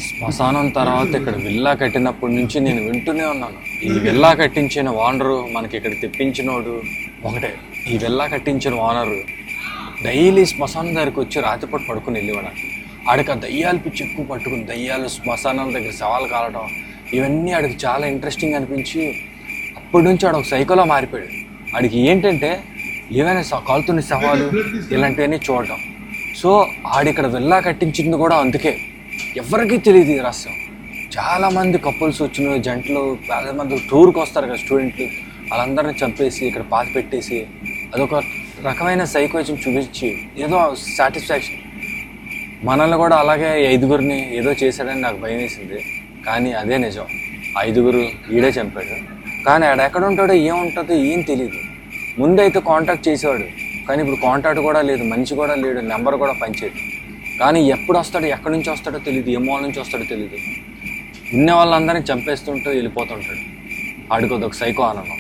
శ్మశానం తర్వాత ఇక్కడ విల్లా కట్టినప్పటి నుంచి నేను వింటూనే ఉన్నాను. ఈ విల్లా కట్టించిన ఓనరు మనకి ఇక్కడ తెప్పించినోడు ఒకటే. ఈ విల్లా కట్టించిన ఓనరు డైలీ శ్మశానం దగ్గరికి వచ్చి రాత్రిపూట పడుకుని వెళ్ళేవాడు. ఆడికి ఆ దయ్యాలు పిచ్చి ఎక్కువ పట్టుకుని దయ్యాలు శ్మశానం దగ్గర సవాలు కాలడం ఇవన్నీ ఆడికి చాలా ఇంట్రెస్టింగ్ అనిపించి అప్పటి నుంచి ఆడ ఒక సైకోలో మారిపోయాడు. ఆడికి ఏంటంటే ఏవైనా కాలుతున్న సవాలు ఇలాంటివన్నీ చూడటం. సో ఆడిక్కడ విల్లా కట్టించింది కూడా అందుకే. ఎవరికీ తెలియదు ఈ రహస్యం. చాలామంది కపుల్స్ వచ్చిన జంటలు చాలామంది టూర్కి వస్తారు కదా స్టూడెంట్లు, వాళ్ళందరినీ చంపేసి ఇక్కడ పాత పెట్టేసి అదొక రకమైన సైకోయిజం చూపించి ఏదో సాటిస్ఫాక్షన్. మనల్ని కూడా అలాగే ఐదుగురిని ఏదో చేశాడని నాకు భయం వేసింది. కానీ అదే నిజం. ఐదుగురు ఈడే చంపాడు. కానీ ఆడ ఎక్కడ ఉంటాడో ఏముంటుందో ఏం తెలియదు. ముందైతే కాంటాక్ట్ చేసేవాడు, కానీ ఇప్పుడు కాంటాక్ట్ కూడా లేదు, మనిషి కూడా లేడు, నెంబర్ కూడా పనిచేయదు. కానీ ఎప్పుడు వస్తాడో ఎక్కడి నుంచి వస్తాడో తెలియదు, ఏ మూల నుంచి వస్తాడో తెలియదు. ఉన్న వాళ్ళందరినీ చంపేస్తుంటూ వెళ్ళిపోతుంటాడు. ఆడికి అదొక సైకో ఆనందం.